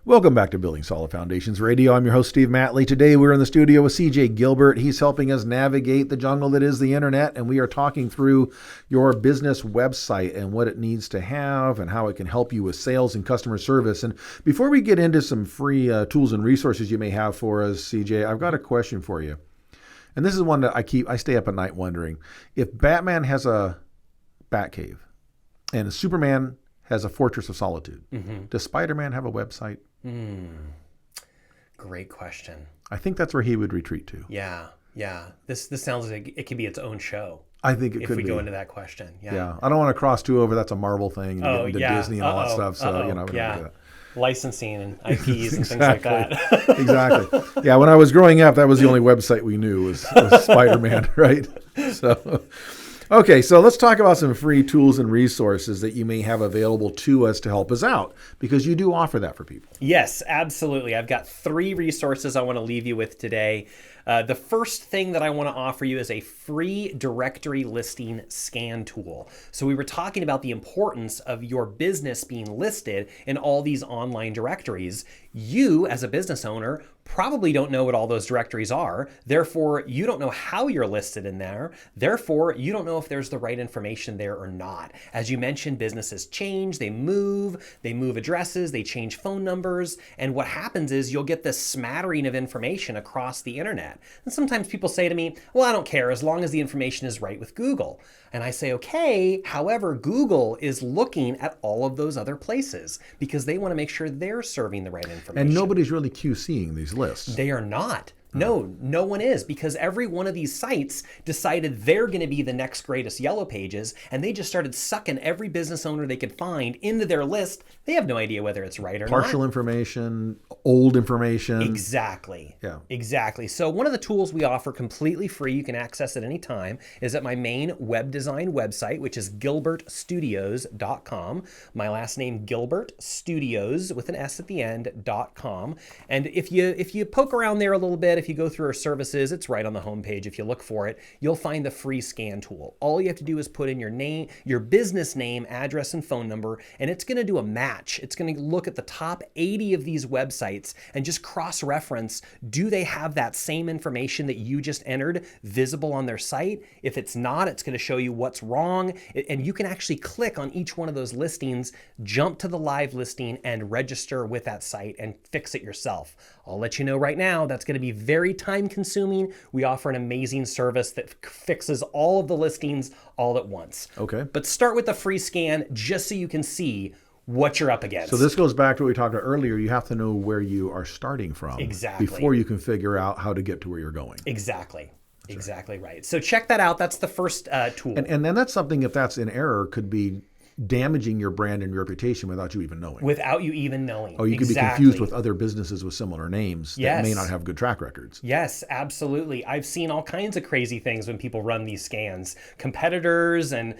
Welcome back to Building Solid Foundations Radio. I'm your host, Steve Matley. Today we're in the studio with CJ Gilbert. He's helping us navigate the jungle that is the internet, and we are talking through your business website and what it needs to have and how it can help you with sales and customer service. And before we get into some free tools and resources you may have for us, CJ, I've got a question for you. And this is one that I stay up at night wondering. If Batman has a Batcave and Superman has a Fortress of Solitude, does Spider-Man have a website? Great question. I think that's where he would retreat to. Yeah. This sounds like it could be its own show. I think it could be. If we go into that question. Yeah. I don't want to cross two over. That's a Marvel thing. And get into Disney and all that stuff. So, we don't do that. Licensing and IPs and things like that. Exactly. Yeah, when I was growing up, that was the only website we knew was Spider-Man, right? So, okay, so let's talk about some free tools and resources that you may have available to us to help us out, because you do offer that for people. Yes, absolutely. I've got 3 resources I want to leave you with today. The first thing that I want to offer you is a free directory listing scan tool. So we were talking about the importance of your business being listed in all these online directories. You, as a business owner, probably don't know what all those directories are. Therefore, you don't know how you're listed in there. Therefore, you don't know if there's the right information there or not. As you mentioned, businesses change, they move addresses, they change phone numbers. And what happens is you'll get this smattering of information across the internet. And sometimes people say to me, well, I don't care as long as the information is right with Google. And I say, okay, however, Google is looking at all of those other places because they want to make sure they're serving the right information. And nobody's really QCing these lists. They are not. No one is, because every one of these sites decided they're going to be the next greatest yellow pages, and they just started sucking every business owner they could find into their list. They have no idea whether it's right or not. Partial information, old information. Exactly. Yeah. Exactly. So one of the tools we offer completely free, you can access at any time, is at my main web design website, which is gilbertstudios.com. My last name, Gilbert Studios, with an S at the end, .com. And if you poke around there a little bit, if you go through our services, it's right on the homepage. If you look for it, you'll find the free scan tool. All you have to do is put in your name, your business name, address, and phone number, and it's going to do a match. It's going to look at the top 80 of these websites and just cross-reference, do they have that same information that you just entered visible on their site? If it's not, it's going to show you what's wrong, and you can actually click on each one of those listings, jump to the live listing, and register with that site and fix it yourself. I'll let you know right now, that's going to be very time consuming. We offer an amazing service that fixes all of the listings all at once. Okay. But start with the free scan just so you can see what you're up against. So this goes back to what we talked about earlier. You have to know where you are starting from. Exactly. Before you can figure out how to get to where you're going. Exactly. Exactly right. So check that out. That's the first tool. And then that's something, if that's in error, could be damaging your brand and your reputation without you even knowing. Without you even knowing. Oh, you could be confused with other businesses with similar names that may not have good track records. Yes, absolutely. I've seen all kinds of crazy things when people run these scans. Competitors and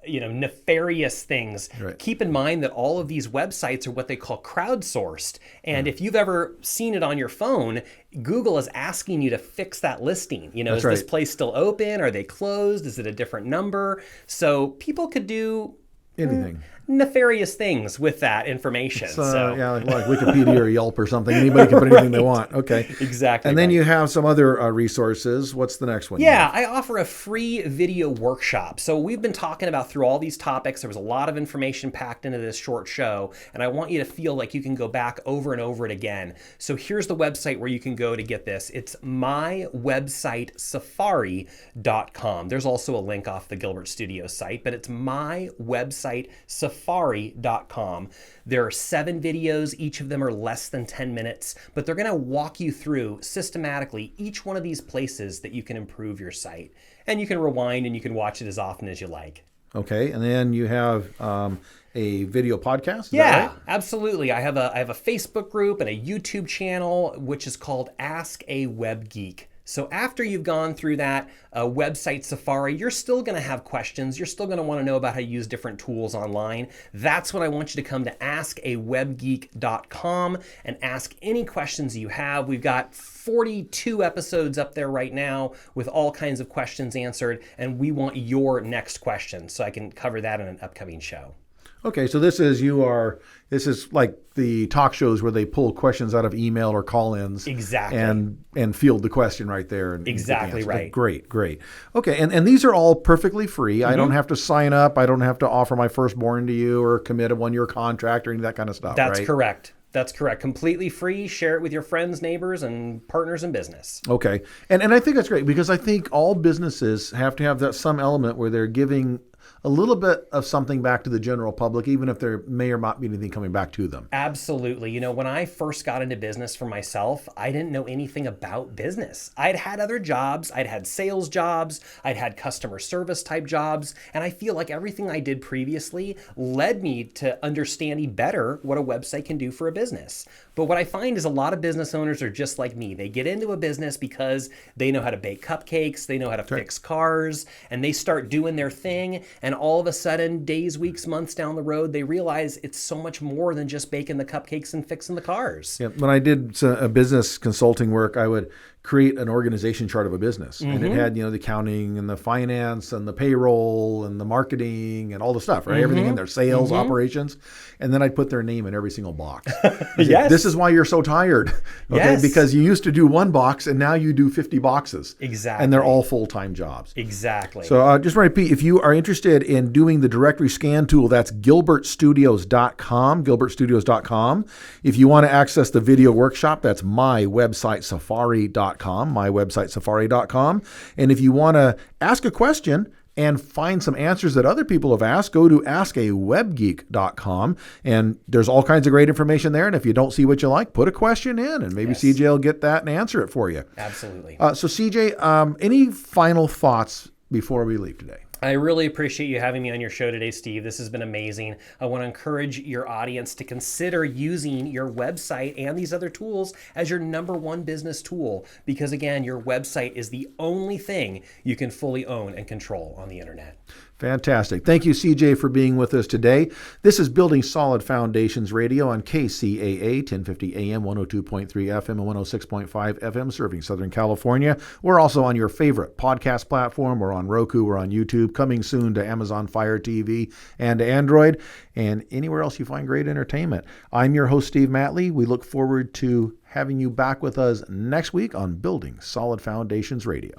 nefarious things. Right. Keep in mind that all of these websites are what they call crowdsourced. And if you've ever seen it on your phone, Google is asking you to fix that listing. Is this place still open? Are they closed? Is it a different number? So people could do anything. Nefarious things with that information. Like Wikipedia or Yelp or something. Anybody can put anything they want. Okay. Exactly. And then you have some other resources. What's the next one? Yeah, I offer a free video workshop. So we've been talking about through all these topics. There was a lot of information packed into this short show, and I want you to feel like you can go back over and over it again. So here's the website where you can go to get this. It's mywebsitesafari.com. There's also a link off the Gilbert Studios site, but it's mywebsitesafari.com. There are 7 videos. Each of them are less than 10 minutes, but they're going to walk you through systematically each one of these places that you can improve your site. And you can rewind and you can watch it as often as you like. Okay. And then you have a video podcast. Is that right? Absolutely. I have a Facebook group and a YouTube channel, which is called Ask a Web Geek. So after you've gone through that website safari, you're still going to have questions. You're still going to want to know about how to use different tools online. That's when I want you to come to askawebgeek.com and ask any questions you have. We've got 42 episodes up there right now with all kinds of questions answered, and we want your next question, so I can cover that in an upcoming show. Okay, so this is like the talk shows where they pull questions out of email or call-ins. Exactly. And field the question right there. And Exactly answer. right. Great. Okay, and these are all perfectly free. Mm-hmm. I don't have to sign up. I don't have to offer my firstborn to you or commit a one-year contract or any of that kind of stuff, That's right? correct. That's correct. Completely free. Share it with your friends, neighbors, and partners in business. Okay. And I think that's great because I think all businesses have to have that some element where they're giving a little bit of something back to the general public, even if there may or not be anything coming back to them. Absolutely. You know, when I first got into business for myself, I didn't know anything about business. I'd had other jobs. I'd had sales jobs. I'd had customer service type jobs. And I feel like everything I did previously led me to understanding better what a website can do for a business. But what I find is a lot of business owners are just like me. They get into a business because they know how to bake cupcakes, they know how to fix cars, and they start doing their thing. And all of a sudden, days, weeks, months down the road, they realize it's so much more than just baking the cupcakes and fixing the cars. Yeah, when I did a business consulting work, I would create an organization chart of a business. And it had, the accounting and the finance and the payroll and the marketing and all the stuff, right? Everything in there, sales, operations. And then I'd put their name in every single box. Yes. This is why you're so tired. Okay. Yes. Because you used to do one box and now you do 50 boxes. Exactly. And they're all full-time jobs. Exactly. So just want to repeat, if you are interested in doing the directory scan tool, that's gilbertstudios.com. If you want to access the video workshop, that's mywebsitesafari.com. mywebsitesafari.com. And if you want to ask a question and find some answers that other people have asked, go to askawebgeek.com. And there's all kinds of great information there. And if you don't see what you like, put a question in and maybe CJ will get that and answer it for you. Absolutely. So CJ, any final thoughts before we leave today? I really appreciate you having me on your show today, Steve. This has been amazing. I want to encourage your audience to consider using your website and these other tools as your number one business tool, because again, your website is the only thing you can fully own and control on the internet. Fantastic. Thank you, CJ, for being with us today. This is Building Solid Foundations Radio on KCAA, 1050 AM, 102.3 FM, and 106.5 FM, serving Southern California. We're also on your favorite podcast platform. We're on Roku. We're on YouTube. Coming soon to Amazon Fire TV and to Android, and anywhere else you find great entertainment. I'm your host, Steve Matley. We look forward to having you back with us next week on Building Solid Foundations Radio.